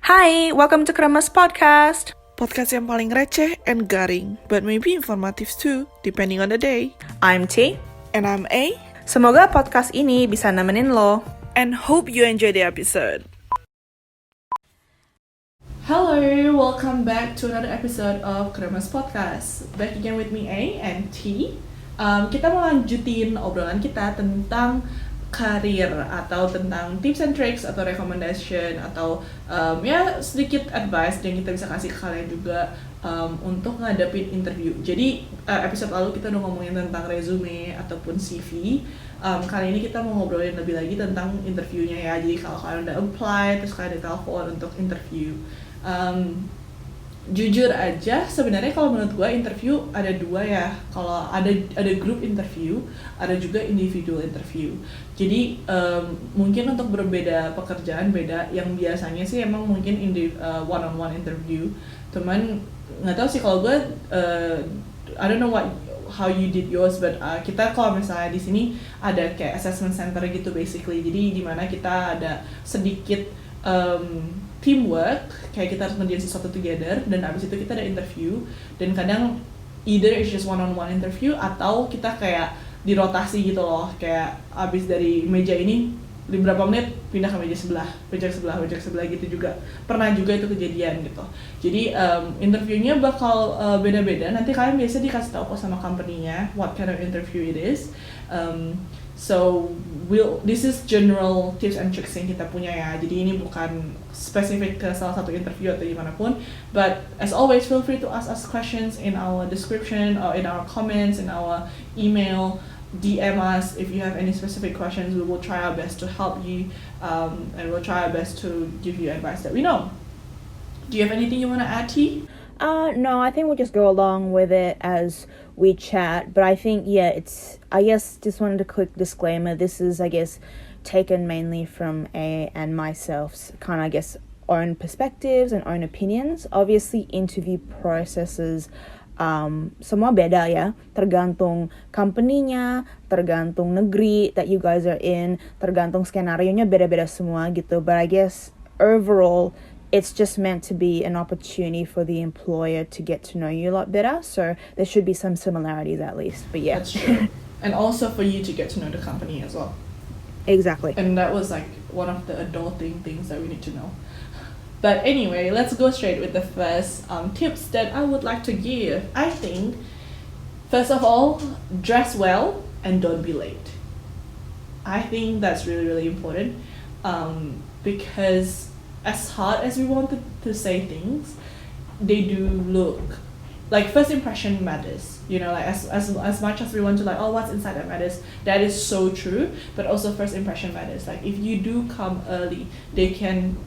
Hi, welcome to Kremés podcast. Podcast yang paling receh and garing, but maybe informative too, depending on the day. I'm T. And I'm A. Semoga podcast ini bisa nemenin lo. And hope you enjoy the episode. Hello, welcome back to another episode of Kremés podcast. Back again with me A and T. Kita mau lanjutin obrolan kita tentang karir atau tentang tips and tricks atau recommendation atau ya sedikit advice yang kita bisa kasih ke kalian juga untuk ngadepin interview. Jadi episode lalu kita udah ngomongin tentang resume ataupun CV. Kali ini kita mau ngobrolin lebih lagi tentang interviewnya ya. Jadi kalau kalian udah apply terus kalian ditelepon untuk interview, jujur aja sebenarnya kalau menurut gue interview ada dua ya. Kalau ada group interview, ada juga individual interview. Jadi mungkin untuk berbeda pekerjaan beda. Yang biasanya sih emang mungkin one-on-one interview. Cuman nggak tahu sih kalau gue I don't know how you did yours, but kita kalau misalnya di sini ada kayak assessment center gitu basically. Jadi di mana kita ada sedikit teamwork, kayak kita harus ngerjain sesuatu together, dan abis itu kita ada interview, dan kadang either it's just one-on-one interview atau kita kayak dirotasi gitu loh, kayak abis dari meja ini beberapa menit pindah ke meja sebelah gitu juga pernah juga itu kejadian gitu. Jadi interviewnya bakal beda-beda, nanti kalian biasa dikasih tahu sama company-nya what kind of interview it is. So this is general tips and tricks yang kita punya ya. Jadi ini bukan spesifik ke salah satu interview atau gimana pun. But as always, feel free to ask us questions in our description or in our comments, in our email. DM us if you have any specific questions. We will try our best to help you, and we'll try our best to give you advice that we know. Do you have anything you want to add, T? No, I think we'll just go along with it as we chat. But I think, I guess just wanted a quick disclaimer. This is, I guess, taken mainly from A and myself's kind of, I guess, own perspectives and own opinions. Obviously, interview processes semua beda ya, tergantung company-nya, tergantung negeri that you guys are in, tergantung skenario-nya beda-beda semua gitu. But I guess overall it's just meant to be an opportunity for the employer to get to know you a lot better. So there should be some similarities at least. But yeah. That's true. And also for you to get to know the company as well. Exactly. And that was like one of the adulting things that we need to know. But anyway, let's go straight with the first tips that I would like to give. I think, first of all, dress well and don't be late. I think that's really, really important, because as hard as we wanted to say things, they do look like first impression matters. You know, like as much as we want to like, oh, what's inside that matters. That is so true. But also first impression matters. Like if you do come early, they can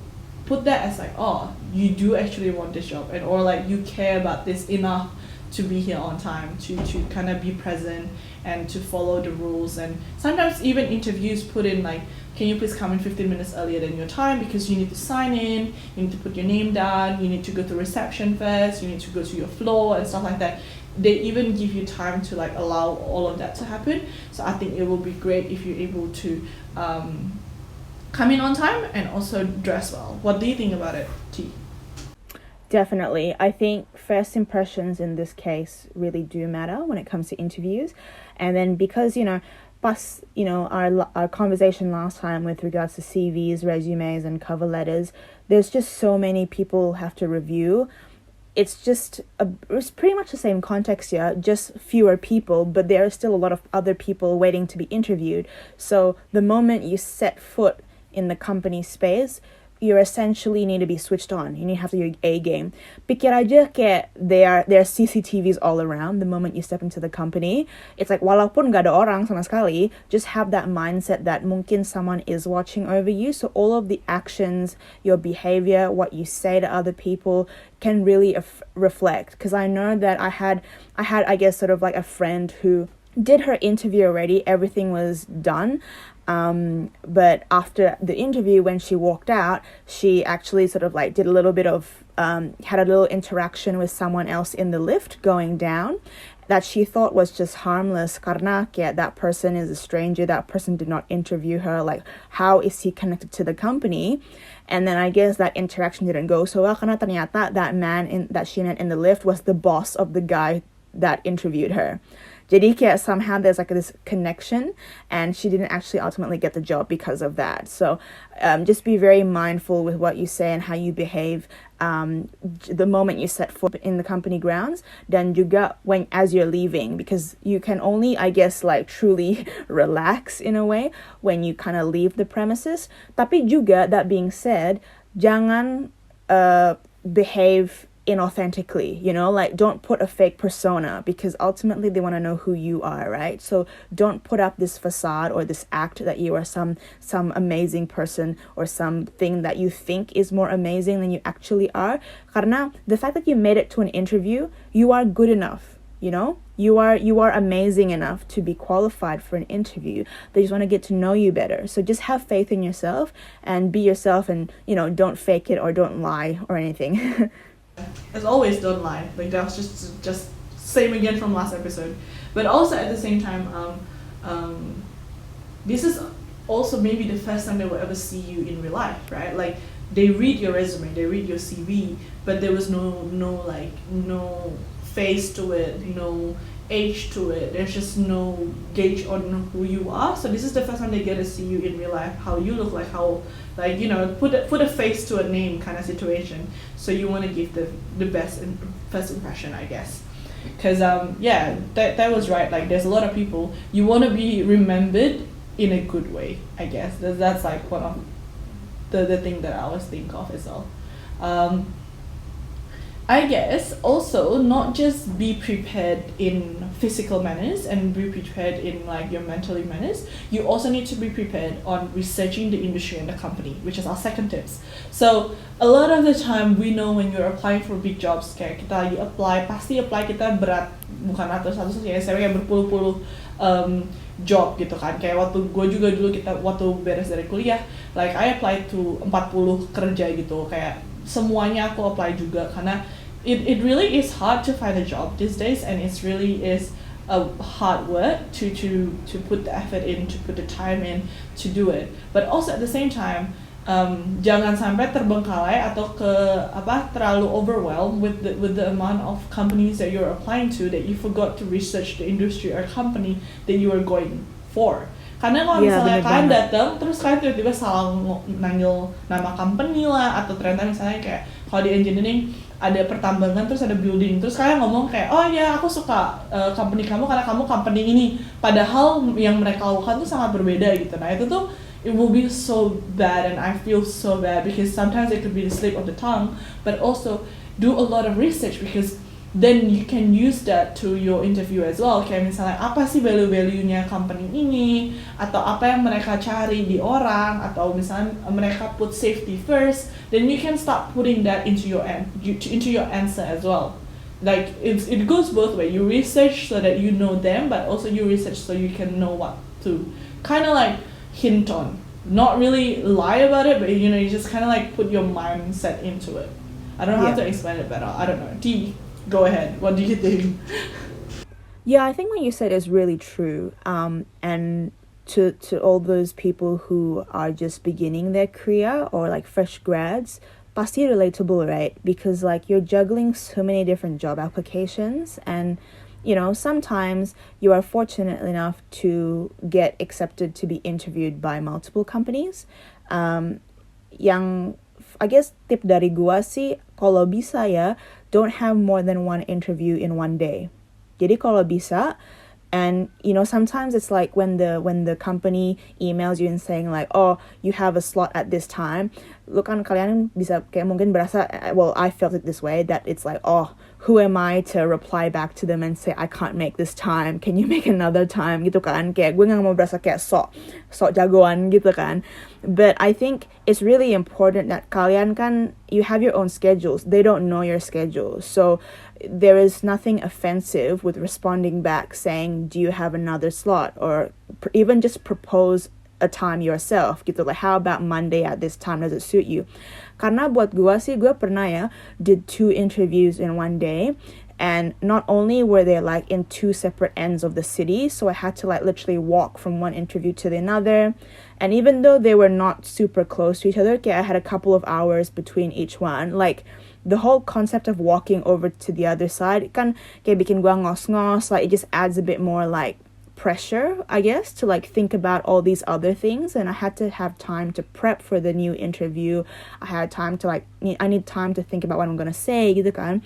put that as like, oh, you do actually want this job, and or like you care about this enough to be here on time, to kind of be present and to follow the rules. And sometimes even interviews put in like, can you please come in 15 minutes earlier than your time because you need to sign in, you need to put your name down, you need to go to reception first, you need to go to your floor and stuff like that. They even give you time to like allow all of that to happen. So I think it will be great if you're able to come in on time and also dress well. What do you think about it, T? Definitely. I think first impressions in this case really do matter when it comes to interviews. And then because, our conversation last time with regards to CVs, resumes, and cover letters, there's just so many people have to review. It's pretty much the same context here, just fewer people, but there are still a lot of other people waiting to be interviewed. So the moment you set foot in the company space, you essentially need to be switched on. You need to have your A game. Pikir aja kayak there are CCTVs all around the moment you step into the company. It's like walaupun gak ada orang sama sekali, just have that mindset that mungkin someone is watching over you. So all of the actions, your behavior, what you say to other people can really reflect. Because I know that I had I guess sort of like a friend who did her interview already. Everything was done. But after the interview, when she walked out, she actually sort of like did a little bit of, had a little interaction with someone else in the lift going down that she thought was just harmless karena kayak that person is a stranger, that person did not interview her, like how is he connected to the company? And then I guess that interaction didn't go so well karena ternyata that man that she met in the lift was the boss of the guy that interviewed her. Jadi kayak somehow there's like this connection, and she didn't actually ultimately get the job because of that. So just be very mindful with what you say and how you behave the moment you set foot in the company grounds, dan juga as you're leaving, because you can only, I guess, like truly relax in a way when you kind of leave the premises. Tapi juga, that being said, jangan behave inauthentically, like don't put a fake persona, because ultimately they want to know who you are, right? So don't put up this facade or this act that you are some amazing person or something that you think is more amazing than you actually are. Karena the fact that you made it to an interview, you are good enough, you are amazing enough to be qualified for an interview. They just want to get to know you better. So just have faith in yourself and be yourself, and don't fake it or don't lie or anything. As always, don't lie. Like that was just same again from last episode. But also at the same time, this is also maybe the first time they will ever see you in real life, right? Like they read your resume, they read your CV, but there was no face to it, no age to it. There's just no gauge on who you are. So this is the first time they get to see you in real life, how you look like, how put a face to a name kind of situation. So you want to give the best first impression, I guess. Because that was right. Like there's a lot of people, you want to be remembered in a good way, I guess. That's like one of the thing that I always think of as well. I guess also not just be prepared in physical manners and be prepared in like your mentally manners. You also need to be prepared on researching the industry and the company, which is our second tips. So a lot of the time we know when you're applying for big jobs, kayak kita lagi pasti apply kita berat, bukan ratus-ratus ya, saya berpuluh-puluh job gitu kan. Kayak waktu gue juga dulu waktu beres dari kuliah, like I applied to 40 kerja gitu, kayak semuanya aku apply juga karena it really is hard to find a job these days, and it really is a hard work to put the effort in, to put the time in to do it. But also at the same time, jangan sampai terbengkalai atau terlalu overwhelmed with the amount of companies that you're applying to that you forgot to research the industry or company that you are going for. Karena kalau misalnya kalian datang terus kalian tiba-tiba salah nanggil nama company lah, atau ternyata misalnya kayak kalau di engineering ada pertambangan terus ada building, terus kalian ngomong kayak oh ya aku suka company kamu karena kamu company ini, padahal yang mereka lakukan tuh sangat berbeda gitu. Nah itu tuh it will be so bad, and I feel so bad because sometimes it could be the slip of the tongue, but also do a lot of research, because then you can use that to your interview as well. Kayak misalnya apa sih value-nya company ini, atau apa yang mereka cari di orang, atau misalnya mereka put safety first, then you can start putting that into your answer as well. Like it goes both ways. You research so that you know them, but also you research so you can know what to kind of like hint on. Not really lie about it, but you just kind of like put your mindset into it. I don't know how to explain it better. I don't know. Go ahead. What do you think? Yeah, I think what you said is really true. And to all those people who are just beginning their career or like fresh grads, pasti relatable, right? Because like you're juggling so many different job applications, and sometimes you are fortunate enough to get accepted to be interviewed by multiple companies. Yang I guess tip dari gua sih, kalau bisa ya, don't have more than one interview in one day. Jadi kalau bisa, and sometimes it's like when the company emails you and saying like, oh, you have a slot at this time, lu kan kalian bisa kayak mungkin berasa, well, I felt it this way, that it's like, oh, who am I to reply back to them and say I can't make this time, can you make another time gitu kan, kayak gue nggak mau berasa kayak sok jagoan gitu kan. But I think it's really important that kalian kan, you have your own schedules, they don't know your schedule, so there is nothing offensive with responding back saying do you have another slot, or even just propose a time yourself gitu, like how about Monday at this time, does it suit you? Karena buat gue pernah ya did 2 interviews in one day, and not only were they like in 2 separate ends of the city, so I had to like literally walk from one interview to the another, And even though they were not super close to each other, okay, I had a couple of hours between each one, like the whole concept of walking over to the other side kan kayak bikin gua ngos-ngos, like it just adds a bit more like pressure, I guess, to like think about all these other things. And I had to have time to prep for the new interview. I had time to like I need time to think about what I'm gonna say gitu kan.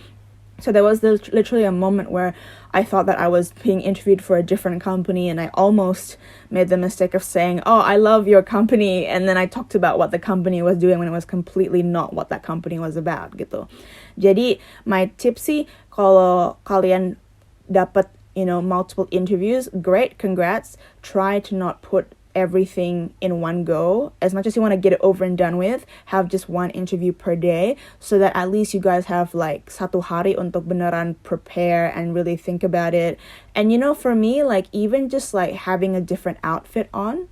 So there was literally a moment where I thought that I was being interviewed for a different company, and I almost made the mistake of saying, oh, I love your company, and then I talked about what the company was doing when it was completely not what that company was about gitu. Jadi my tips sih, kalau kalian dapat multiple interviews, great, congrats. Try to not put everything in one go. As much as you want to get it over and done with, have just one interview per day, so that at least you guys have like satu hari untuk beneran prepare and really think about it. And for me, like even just like having a different outfit on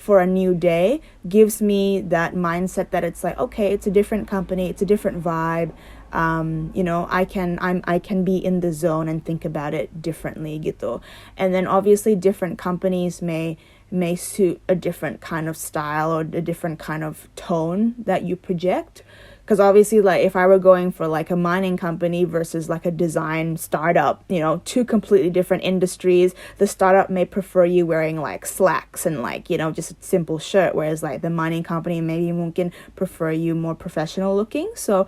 for a new day gives me that mindset that it's like, okay, it's a different company, it's a different vibe. I can be in the zone and think about it differently gitu. And then obviously different companies may suit a different kind of style or a different kind of tone that you project. Because obviously, like, if I were going for, like, a mining company versus, like, a design startup, two completely different industries, the startup may prefer you wearing, like, slacks and, like, just a simple shirt, whereas, like, the mining company maybe mungkin prefer you more professional looking. So,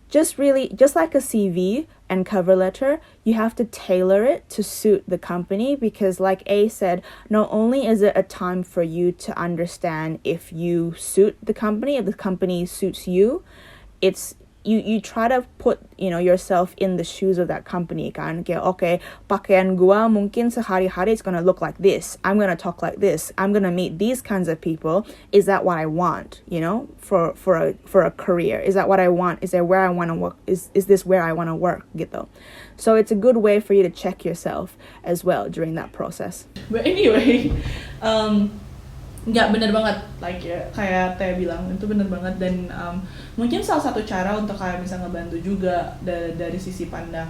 just like a CV and cover letter, you have to tailor it to suit the company, because like A said, not only is it a time for you to understand if you suit the company, if the company suits you, it's you try to put yourself in the shoes of that company kan. Kayak, okay, pakaian gua mungkin sehari-hari it's gonna look like this, I'm gonna talk like this, I'm gonna meet these kinds of people. Is that what I want, for a career? Is that what I want? Is that where I want to work? Is this where I want to work gitu? So it's a good way for you to check yourself as well during that process. But anyway, nggak bener banget, like ya, kayak Teh bilang itu bener banget. Dan mungkin salah satu cara untuk kalian bisa ngebantu juga dari sisi pandang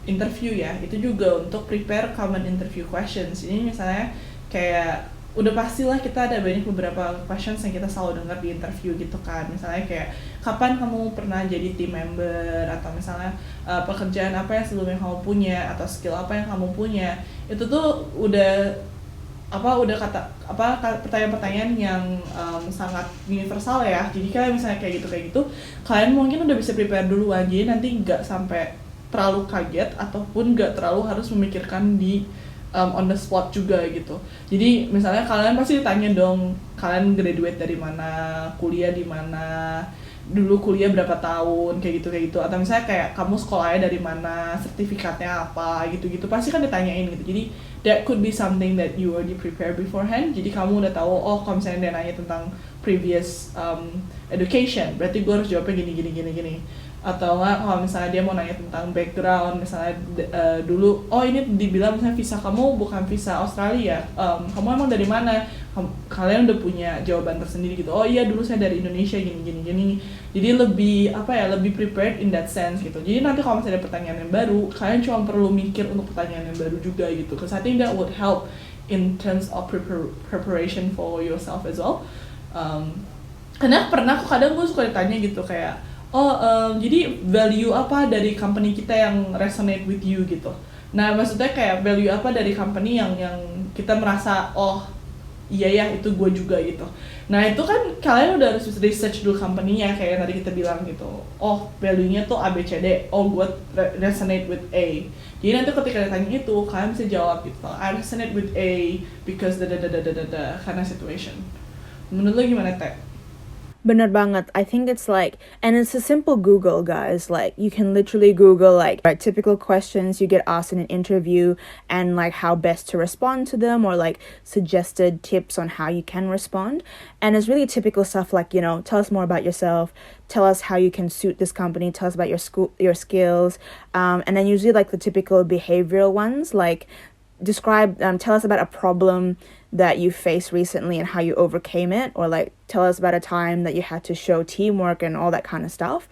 interview ya, itu juga untuk prepare common interview questions. Ini misalnya kayak udah pastilah kita ada banyak beberapa questions yang kita selalu dengar di interview gitu kan. Misalnya kayak kapan kamu pernah jadi team member, atau misalnya pekerjaan apa yang sebelumnya kamu punya, atau skill apa yang kamu punya. Itu tuh udah pertanyaan-pertanyaan yang sangat universal ya. Jadi kalian misalnya kayak gitu kalian mungkin udah bisa prepare duluan, jadi nanti nggak sampai terlalu kaget ataupun nggak terlalu harus memikirkan di on the spot juga gitu. Jadi misalnya kalian pasti ditanya dong, kalian graduate dari mana, kuliah di mana, dulu kuliah berapa tahun, kayak gitu, atau misalnya kayak kamu sekolahnya dari mana, sertifikatnya apa, gitu pasti kan ditanyain gitu. Jadi that could be something that you already prepare beforehand. Jadi kamu udah tahu, oh kalau misalnya dia nanya tentang previous education, berarti gue harus jawabnya gini. Atau enggak kalau misalnya dia mau nanya tentang background, misalnya dulu, oh ini dibilang misalnya visa kamu bukan visa Australia, kamu emang dari mana? Kalian udah punya jawaban tersendiri gitu. Oh iya, dulu saya dari Indonesia gini. Jadi lebih prepared in that sense gitu. Jadi nanti kalau misalnya ada pertanyaan yang baru, kalian cuma perlu mikir untuk pertanyaan yang baru juga gitu. Because I think that would help in terms of preparation for yourself as well. Karena pernah kadang gue suka ditanya gitu kayak, jadi value apa dari company kita yang resonate with you gitu. Nah maksudnya kayak value apa dari company yang kita merasa, oh iya ya itu gue juga gitu. Nah itu kan kalian udah harus research dulu company-nya, kayak yang tadi kita bilang gitu. Oh value-nya tuh ABCD, oh gue resonate with A. Jadi nanti ketika ditanya itu kalian bisa jawab gitu, I resonate with A because da karena situation. Menurut lo gimana Teh? Bener banget. I think it's like, and it's a simple Google, guys. Like, you can literally Google, like, typical questions you get asked in an interview and, like, how best to respond to them, or, like, suggested tips on how you can respond. And it's really typical stuff like, tell us more about yourself, tell us how you can suit this company, tell us about your skills. And then usually, like, the typical behavioral ones, like, tell us about a problem that you faced recently and how you overcame it, or like tell us about a time that you had to show teamwork and all that kind of stuff.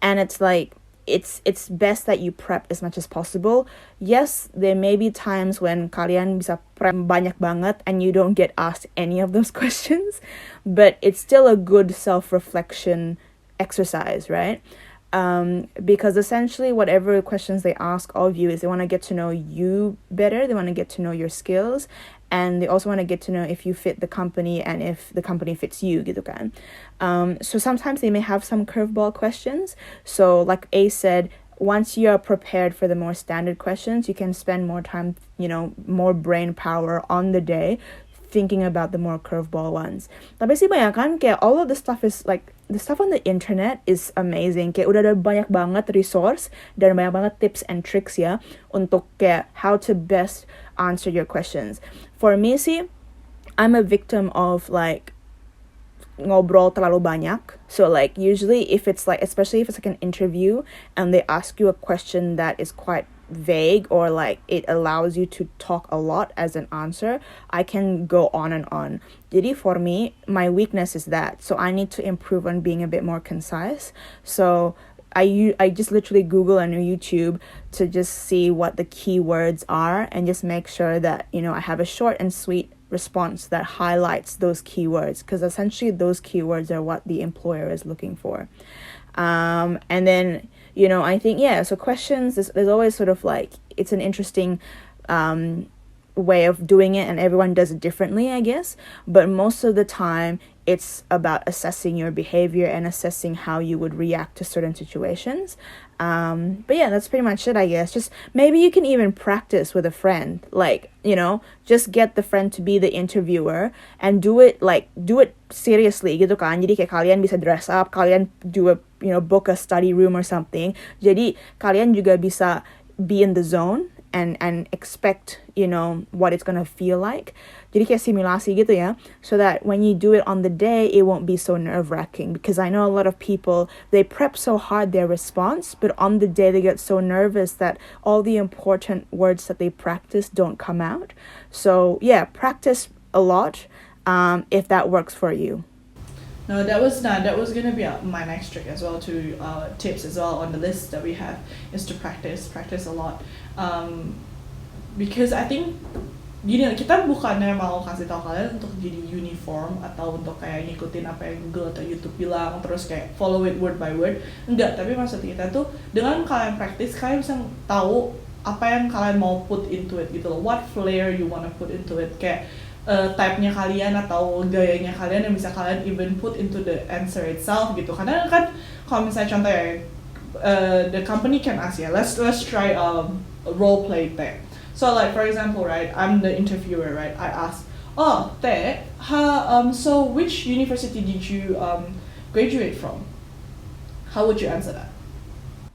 And it's like it's best that you prep as much as possible. Yes, there may be times when kalian bisa prep banyak banget and you don't get asked any of those questions, but it's still a good self-reflection exercise, right? Because essentially whatever questions they ask of you is they want to get to know you better, they want to get to know your skills, and they also want to get to know if you fit the company and if the company fits you gitu kan. So sometimes they may have some curveball questions. So like A said, once you're prepared for the more standard questions, you can spend more time, more brain power on the day thinking about the more curveball ones. Tapi sih banyak kan kayak all of the stuff is like the stuff on the internet is amazing. Kayak udah ada banyak banget resource dan banyak banget tips and tricks ya untuk kayak how to best answer your questions. For me sih, I'm a victim of like ngobrol terlalu banyak. So like usually if it's like, especially if it's like an interview and they ask you a question that is quite vague or like it allows you to talk a lot as an answer, I can go on and on. Jadi for me, my weakness is that. So I need to improve on being a bit more concise. So I just literally Google and YouTube to just see what the keywords are and just make sure that, I have a short and sweet response that highlights those keywords, because essentially those keywords are what the employer is looking for. And then, I think, so questions, there's always sort of like, it's an interesting way of doing it and everyone does it differently, I guess. But most of the time, it's about assessing your behavior and assessing how you would react to certain situations. But yeah, that's pretty much it, I guess. Just maybe you can even practice with a friend. Like, just get the friend to be the interviewer and do it seriously gitu kan. Jadi kayak kalian bisa dress up, kalian do a, book a study room or something. Jadi kalian juga bisa be in the zone and expect, what it's gonna feel like. Jadi kayak simulasi gitu ya, so that when you do it on the day, it won't be so nerve-wracking. Because I know a lot of people, they prep so hard their response, but on the day they get so nervous that all the important words that they practice don't come out. So yeah, practice a lot if that works for you. No, that was gonna be my next trick as well, to tips as well on the list that we have, is to practice a lot. Because I think kita bukannya mau kasih tahu kalian untuk jadi uniform atau untuk kayak ngikutin apa yang Google atau YouTube bilang terus kayak follow it word by word, enggak. Tapi maksud kita tuh dengan kalian practice, kalian bisa tahu apa yang kalian mau put into it gitu loh, what flair you wanna put into it, kayak type-nya kalian atau gayanya kalian yang bisa kalian even put into the answer itself gitu. Karena kan kalau misalnya contoh ya, the company can ask ya, let's try a role play thing. So like for example, right, I'm the interviewer, right? I ask, so which university did you graduate from? How would you answer that?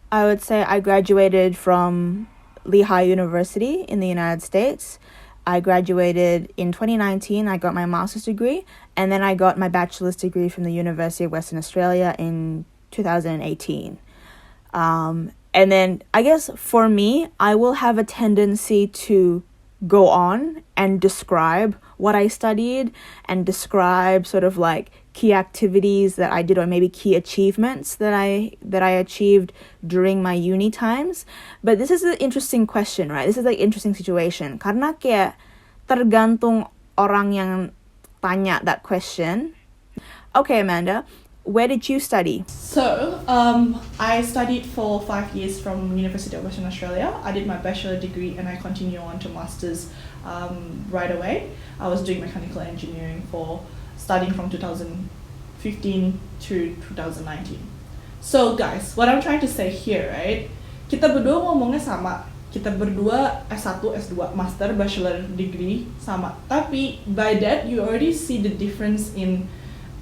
I would say I graduated from Lehigh University in the United States. I graduated in 2019. I got my master's degree, and then I got my bachelor's degree from the University of Western Australia in 2018. And then I guess for me, I will have a tendency to go on and describe what I studied and describe sort of like key activities that I did, or maybe key achievements that I achieved during my uni times. But this is an interesting question, right? This is like interesting situation. Karena kayak tergantung orang yang tanya that question. Okay, Amanda, where did you study? So, I studied for 5 years from University of Western Australia. I did my bachelor degree and I continue on to master's right away. I was doing mechanical engineering starting from 2015 to 2019. So guys, what I'm trying to say here, right? Kita berdua ngomongnya sama. Kita berdua S1, S2, master, bachelor degree sama. Tapi by that you already see the difference in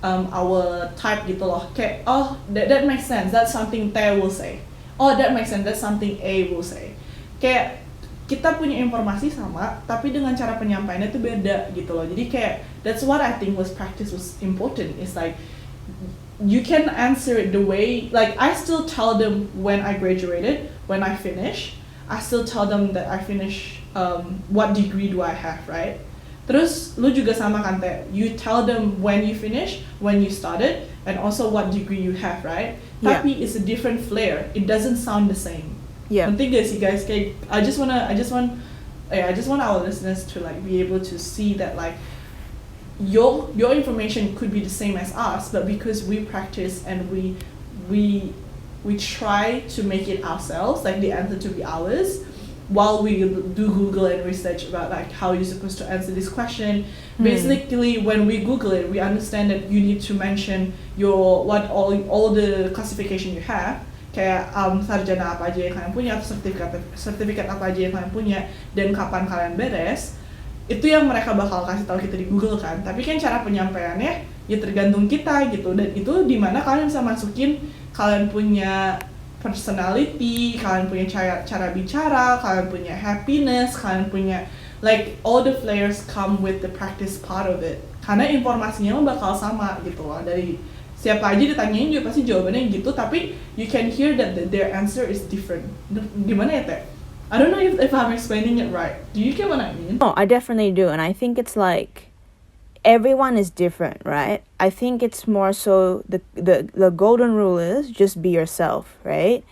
our type gitu loh. Kayak, that makes sense, that's something T will say. Oh, that makes sense, that's something A will say. Kayak kita punya informasi sama, tapi dengan cara penyampaiannya itu beda gitu loh. Jadi kayak that's what I think was important. It's like you can answer it the way, like I still tell them when I graduated, when I finish, I still tell them that I finished, what degree do I have, right? Terus lu juga sama kan Teh, you tell them when you finish, when you started, and also what degree you have, right? Yeah. Tapi it's a different flair. It doesn't sound the same. Yeah. Nanti gak sih guys, kayak I just want our listeners to like be able to see that like your information could be the same as us, but because we practice and we try to make it ourselves, like the answer to be ours, while we do Google and research about like how you're supposed to answer this question. Basically, when we Google it, we understand that you need to mention all the classification you have, kayak sarjana apa aja yang kalian punya, atau sertifikat apa aja yang kalian punya, dan kapan kalian beres. Itu yang mereka bakal kasih tahu kita di Google kan. Tapi kan cara penyampaiannya ya tergantung kita gitu, dan itu dimana kalian bisa masukin kalian punya personality, kalian punya cara bicara, kalian punya happiness, kalian punya like all the flavors come with the practice part of it. Karena informasinya bakal sama gitu loh, dari siapa aja ditanyain juga pasti jawabannya gitu, tapi you can hear that their answer is different. Gimana ya Teh? I don't know if I'm explaining it right. Do you get what I mean? No, I definitely do, and I think it's like everyone is different, right? I think it's more so the golden rule is just be yourself, right?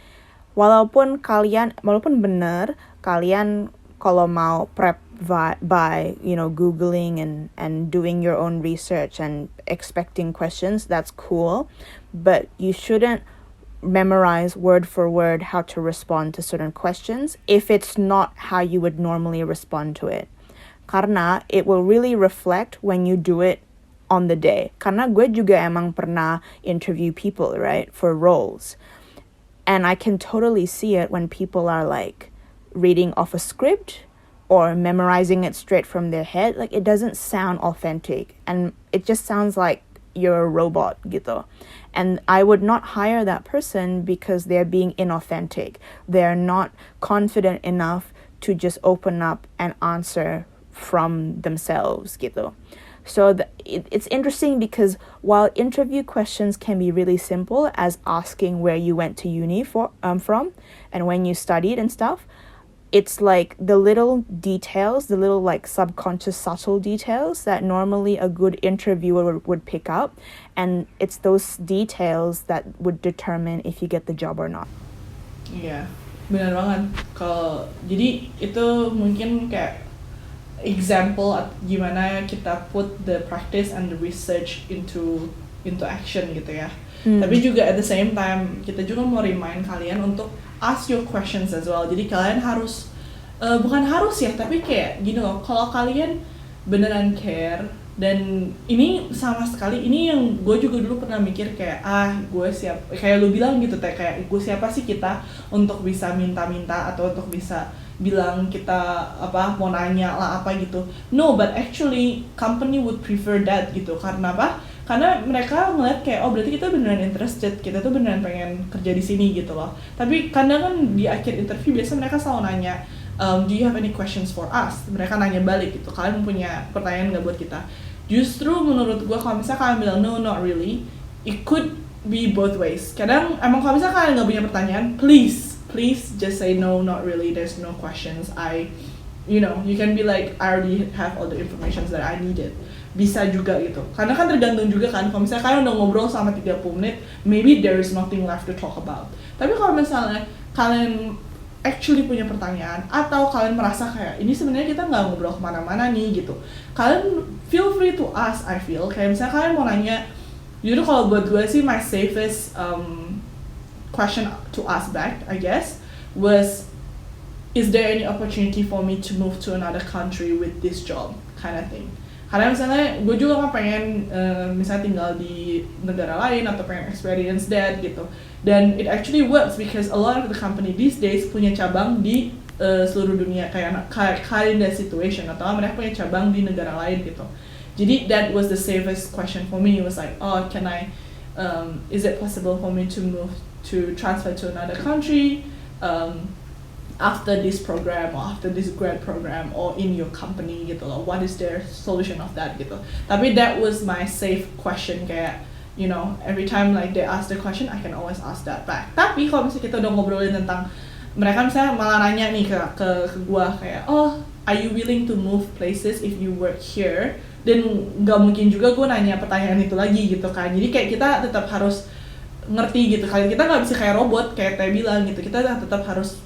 Walaupun benar kalian kalau mau prep by Googling and doing your own research and expecting questions, that's cool, but you shouldn't memorize word for word how to respond to certain questions if it's not how you would normally respond to it. Karena it will really reflect when you do it on the day. Karena gue juga emang pernah interview people, right, for roles. And I can totally see it when people are like reading off a script or memorizing it straight from their head. Like it doesn't sound authentic and it just sounds like you're a robot gitu. And I would not hire that person because they're being inauthentic. They're not confident enough to just open up and answer from themselves gitu. So it's interesting because while interview questions can be really simple, as asking where you went to uni from and when you studied and stuff, it's like the little details, the little like subconscious subtle details that normally a good interviewer would pick up, and it's those details that would determine if you get the job or not. Iya, benar banget. Jadi itu mungkin kayak example gimana kita put the practice and the research into action gitu ya. Tapi juga at the same time kita juga mau remind kalian untuk ask your questions as well. Jadi kalian harus bukan harus ya, tapi kayak gini loh, kalau kalian beneran care, dan ini sama sekali, ini yang gue juga dulu pernah mikir kayak gue siap, kayak lu bilang gitu Teh, kayak gue siapa sih kita untuk bisa minta-minta atau untuk bisa bilang kita mau nanya lah apa gitu. No, but actually company would prefer that gitu. Karena apa? Karena mereka ngeliat kayak berarti kita beneran interested, kita tuh beneran pengen kerja di sini gitu loh. Tapi kadang kan di akhir interview biasa mereka selalu nanya, do you have any questions for us? Mereka nanya balik gitu, kalian punya pertanyaan nggak buat kita? Justru menurut gue kalau misalnya kalian bilang no, not really, it could be both ways. Kadang emang kalau misalnya kalian nggak punya pertanyaan, please just say no, not really, there's no questions. You can be like, I already have all the information that I needed. Bisa juga gitu. Karena kan tergantung juga kan, kalau misalnya kalian udah ngobrol selama 30 menit, maybe there is nothing left to talk about. Tapi kalau misalnya kalian actually punya pertanyaan, atau kalian merasa kayak, ini sebenarnya kita nggak ngobrol kemana-mana nih gitu, kalian feel free to ask, I feel. Kayak misalnya kalian mau nanya, jadi kalau buat gue sih, my safest question to ask back, I guess, was, is there any opportunity for me to move to another country with this job, kind of thing. Karena misalnya gue juga kan pengen misalnya tinggal di negara lain atau pengen experience that gitu. Dan it actually works because a lot of the company these days punya cabang di seluruh dunia, kayak in that situation, atau mereka punya cabang di negara lain gitu. Jadi that was the safest question for me. It was like, can I, is it possible for me to transfer to another country after this program or after this grad program or in your company gitu loh, what is their solution of that gitu. Tapi that was my safe question, kayak every time like they ask the question, I can always ask that back. Tapi kalau misalnya kita udah ngobrolin tentang mereka misalnya malah nanya nih ke gua kayak, oh, are you willing to move places if you work here? Dan nggak mungkin juga gue nanya pertanyaan itu lagi gitu kan. Jadi kayak kita tetap harus ngerti gitu kan. Kita nggak bisa kayak robot kayak Teh bilang gitu. Kita tetap harus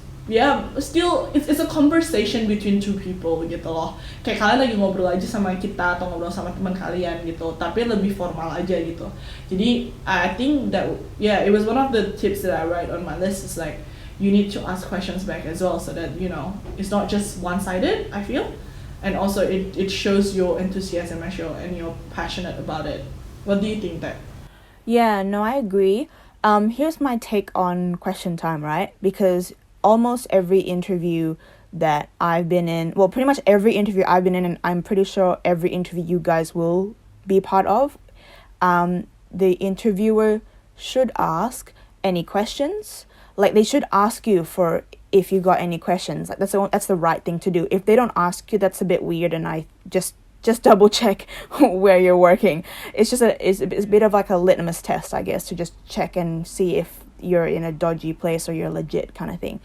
still it's a conversation between two people gitu loh. Kayak kalian lagi ngobrol aja sama kita atau ngobrol sama teman kalian gitu. Tapi lebih formal aja gitu. Jadi I think that it was one of the tips that I write on my list is like you need to ask questions back as well so that it's not just one-sided, I feel. And also it shows your enthusiasm and you're passionate about it. What do you think that? Yeah, no, I agree. Here's my take on question time, right? Because almost every interview that I've been in, well, pretty much every interview I've been in, and I'm pretty sure every interview you guys will be part of, the interviewer should ask any questions. Like, they should ask you for if you got any questions. Like, that's the right thing to do. If they don't ask you, that's a bit weird, and I just double check where you're working. It's a bit of like a litmus test, I guess, to just check and see if you're in a dodgy place or you're legit kind of thing.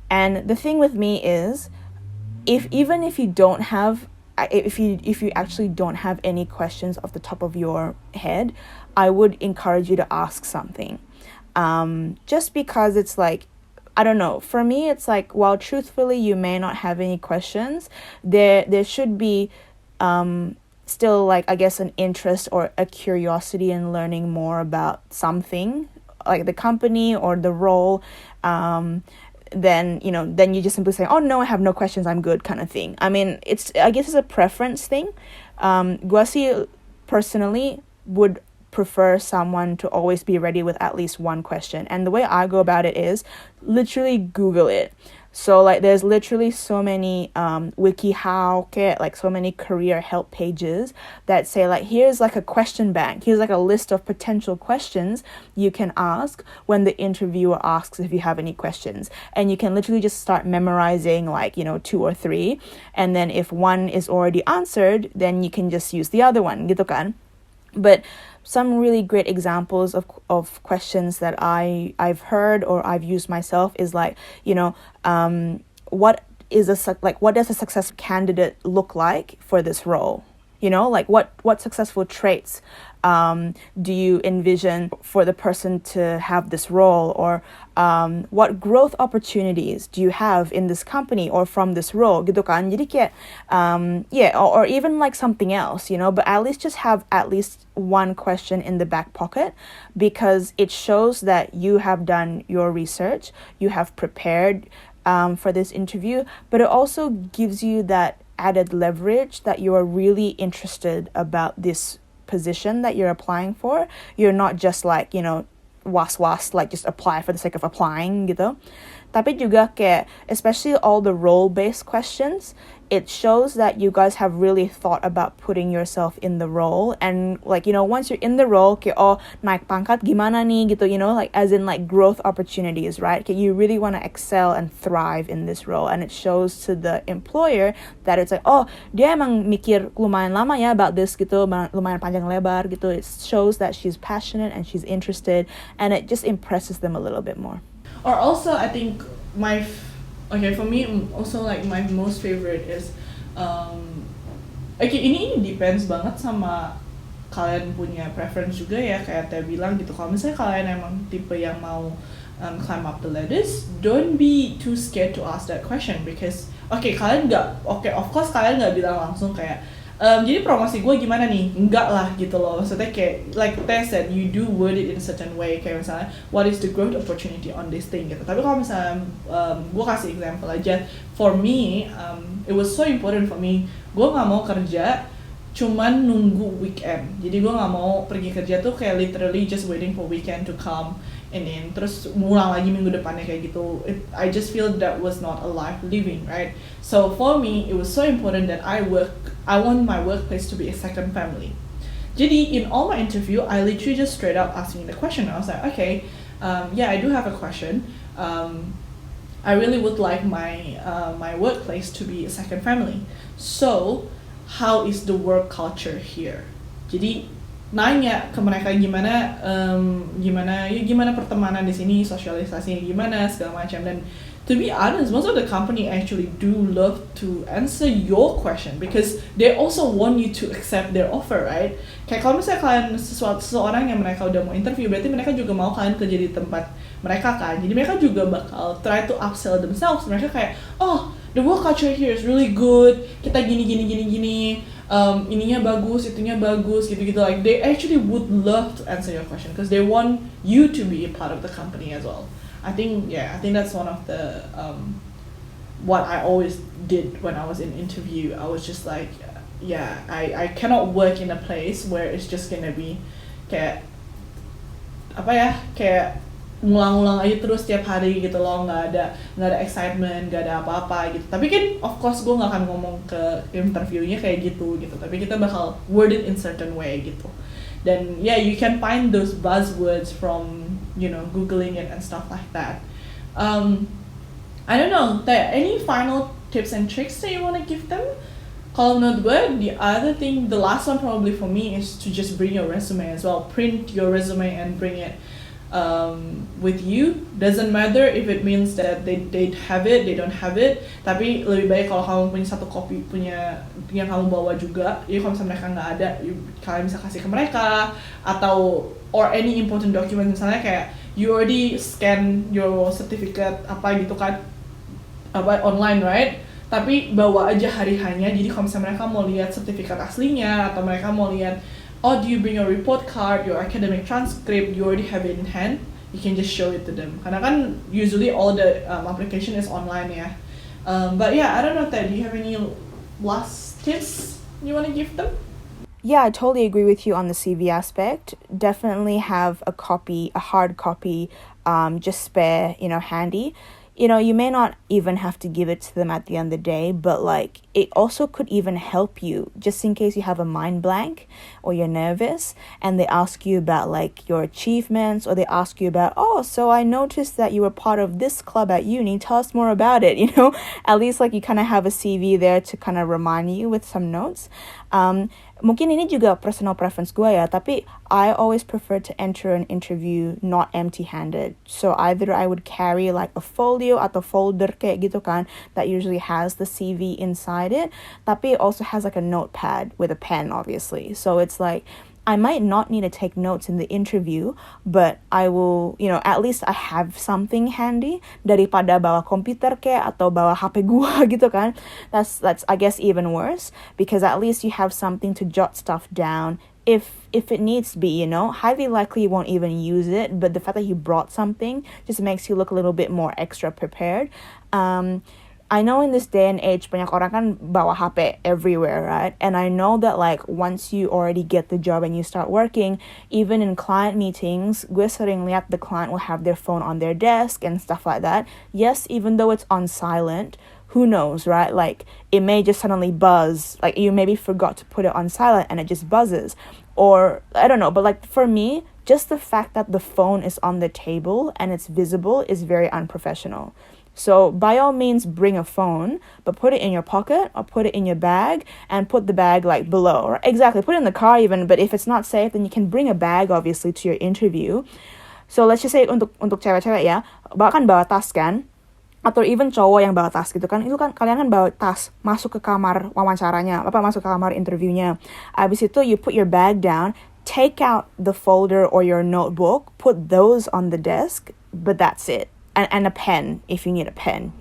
And the thing with me is, if you actually don't have any questions off the top of your head, I would encourage you to ask something. Just because it's like, I don't know, for me it's like, while truthfully you may not have any questions, there should be still, like, I guess, an interest or a curiosity in learning more about something, like the company or the role. Then you just simply say, oh no, I have no questions, I'm good, kind of thing. I mean, I guess it's a preference thing. Guasi personally would prefer someone to always be ready with at least one question. And the way I go about it is literally Google it. So, like, there's literally so many WikiHow, like so many career help pages that say, like, here's like a question bank. Here's like a list of potential questions you can ask when the interviewer asks if you have any questions. And you can literally just start memorizing, like, 2 or 3. And then if one is already answered, then you can just use the other one, gitu kan? But some really great examples of questions that I've heard or I've used myself is like, what does a successful candidate look like for this role? Like what successful traits do you envision for the person to have this role, or what growth opportunities do you have in this company or from this role, gitu kan? Jadi kayak or even like something else, but at least just have at least one question in the back pocket, because it shows that you have done your research, you have prepared for this interview, but it also gives you that added leverage that you are really interested about this position that you're applying for. You're not just like, was, like just apply for the sake of applying gitu. Tapi juga kayak, especially all the role-based questions, it shows that you guys have really thought about putting yourself in the role. And like, once you're in the role, kayak, naik pangkat gimana nih gitu, like as in like growth opportunities, right? Kayak you really want to excel and thrive in this role. And it shows to the employer that it's like, dia emang mikir lumayan lama ya about this gitu, lumayan panjang lebar gitu. It shows that she's passionate and she's interested, and it just impresses them a little bit more. Or also, I think for me also like my most favorite is ini depends banget sama kalian punya preference juga ya, kayak Teh bilang gitu. Kalau misalnya kalian emang tipe yang mau climb up the ladders, don't be too scared to ask that question, because of course kalian nggak bilang langsung kayak jadi promosi gue gimana nih? Enggak lah gitu loh. Maksudnya kayak like Teh said, you do word it in a certain way, kayak misalnya what is the growth opportunity on this thing gitu. Tapi kalau misalnya gue kasih example aja, for me it was so important for me, gue nggak mau kerja cuman nunggu weekend. Jadi gue nggak mau pergi kerja tuh kayak literally just waiting for weekend to come and then terus ngulang lagi minggu depannya kayak gitu. I just feel that was not a life living, right? So for me, it was so important that I want my workplace to be a second family. Jadi in all my interview, I literally just straight up asking the question. I was like, okay, I do have a question. I really would like my workplace to be a second family. So how is the work culture here? Jadi nanya ke mereka gimana pertemanan di sini, sosialisasinya gimana segala macam. Dan to be honest, most of the company actually do love to answer your question because they also want you to accept their offer, right? Kayak kalau misalnya kalian seseorang yang mereka udah mau interview, berarti mereka juga mau kalian kerja di tempat mereka kan. Jadi mereka juga bakal try to upsell themselves. Mereka kayak, oh, the work culture here is really good. Kita gini. Ininya bagus, itunya bagus, gitu-gitu. Like they actually would love to answer your question because they want you to be a part of the company as well. I think that's one of the what I always did when I was in interview. I was just like, I cannot work in a place where it's just gonna be kayak ngulang-ngulang aja terus tiap hari gitu loh, nggak ada excitement, nggak ada apa-apa gitu. Tapi kan of course gue nggak akan ngomong ke interviewnya kayak gitu, tapi kita bakal word it in certain way gitu. Dan you can find those buzzwords from googling it and stuff like that. I don't know, any final tips and tricks that you want to give them? Kalau menurut gue, the last one probably for me is to just bring your resume as well. Print your resume and bring it with you. Doesn't matter if it means that they have it, they don't have it. Tapi lebih baik kalau kamu punya satu copy yang kamu bawa juga. Jadi kalau misalnya mereka nggak ada, kalian bisa kasih ke mereka. Atau or any important document, misalnya kayak you already scan your certificate gitu kan, online, right? Tapi bawa aja hari-harinya. Jadi kalau misalnya mereka mau lihat sertifikat aslinya atau mereka mau lihat, do you bring your report card, your academic transcript, you already have it in hand, you can just show it to them. Karena kan usually all the application is online ya. But I don't know, Ted, do you have any last tips you want to give them? Yeah, I totally agree with you on the CV aspect. Definitely have a hard copy, just spare, handy. You may not even have to give it to them at the end of the day, but like it also could even help you just in case you have a mind blank or you're nervous and they ask you about like your achievements, or they ask you about, so I noticed that you were part of this club at uni, tell us more about it. At least like you kind of have a CV there to kind of remind you with some notes. Mungkin ini juga personal preference gue ya, tapi I always prefer to enter an interview not empty-handed. So either I would carry like a folio atau folder kayak gitu kan, that usually has the CV inside it, tapi it also has like a notepad with a pen obviously. So it's like I might not need to take notes in the interview, but I will, at least I have something handy daripada bawa komputer kayak atau bawa HP gua gitu kan. That's I guess even worse, because at least you have something to jot stuff down if it needs to be, highly likely you won't even use it, but the fact that you brought something just makes you look a little bit more extra prepared. I know in this day and age, banyak orang kan bawa HP everywhere, right? And I know that like once you already get the job and you start working, even in client meetings, gue sering lihat the client will have their phone on their desk and stuff like that. Yes, even though it's on silent, who knows, right? Like it may just suddenly buzz, like you maybe forgot to put it on silent and it just buzzes. Or I don't know, but like for me, just the fact that the phone is on the table and it's visible is very unprofessional. So by all means, bring a phone, but put it in your pocket or put it in your bag and put the bag like below. Or exactly, put it in the car even, but if it's not safe, then you can bring a bag obviously to your interview. So let's just say untuk cewek-cewek ya, bawa tas kan, atau even cowok yang bawa tas gitu kan, itu kan kalian kan bawa tas masuk ke kamar wawancaranya, masuk ke kamar interviewnya. Abis itu you put your bag down, take out the folder or your notebook, put those on the desk, but that's it. And a pen, if you need a pen,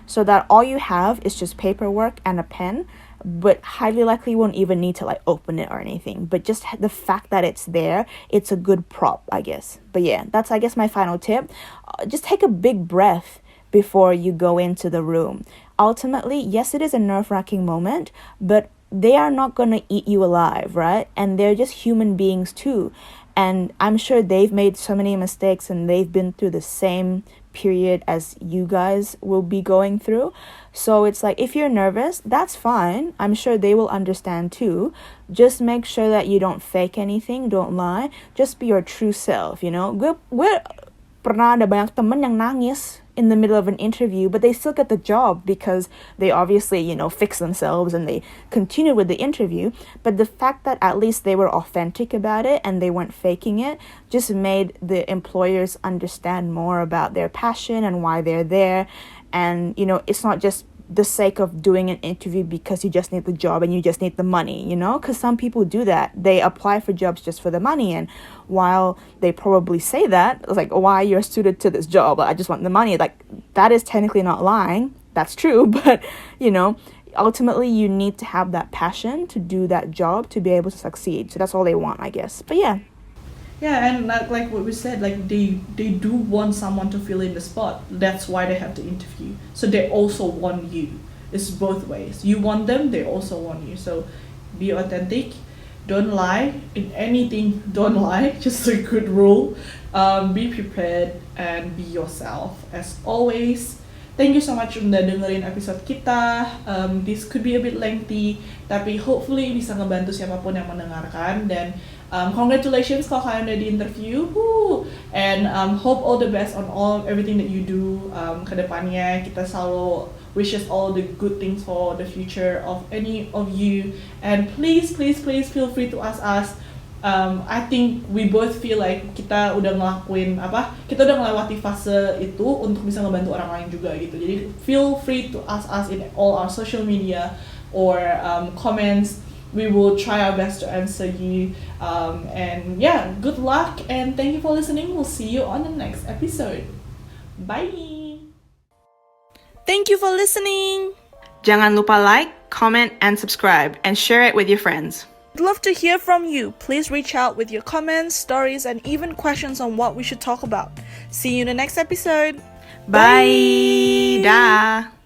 so that all you have is just paperwork and a pen, but highly likely you won't even need to like open it or anything, but just the fact that it's there, it's a good prop, I guess. But that's I guess my final tip. Just take a big breath before you go into the room. Ultimately, yes, it is a nerve-wracking moment, but they are not going to eat you alive, right? And they're just human beings too. And I'm sure they've made so many mistakes and they've been through the same period as you guys will be going through. So it's like, if you're nervous, that's fine. I'm sure they will understand too. Just make sure that you don't fake anything, don't lie. Just be your true self, pernah ada banyak temen yang nangis in the middle of an interview, but they still get the job because they obviously, fix themselves and they continue with the interview. But the fact that at least they were authentic about it and they weren't faking it just made the employers understand more about their passion and why they're there. And, it's not just the sake of doing an interview because you just need the job and you just need the money, because some people do that. They apply for jobs just for the money, and while they probably say that, it's like, why you're suited to this job, I just want the money, like that is technically not lying, that's true, but ultimately you need to have that passion to do that job to be able to succeed. So that's all they want, I guess. But yeah, and like what we said, like they do want someone to fill in the spot. That's why they have the interview. So they also want you. It's both ways. You want them, they also want you. So be authentic. Don't lie in anything. Don't lie. Just a good rule. Be prepared and be yourself as always. Thank you so much udah dengerin episode kita. This could be a bit lengthy, tapi hopefully bisa ngebantu siapapun yang mendengarkan. Dan congratulations kalau kalian udah di interview. And hope all the best on everything that you do kedepannya. Kita selalu wishes all the good things for the future of any of you. And please feel free to ask us. I think we both feel like kita udah melewati fase itu untuk bisa ngebantu orang lain juga gitu. Jadi feel free to ask us in all our social media or comments. We will try our best to answer you. And yeah, good luck and thank you for listening. We'll see you on the next episode. Bye. Thank you for listening. Jangan lupa like, comment, and subscribe, and share it with your friends. I'd love to hear from you. Please reach out with your comments, stories, and even questions on what we should talk about. See you in the next episode. Bye. Dah.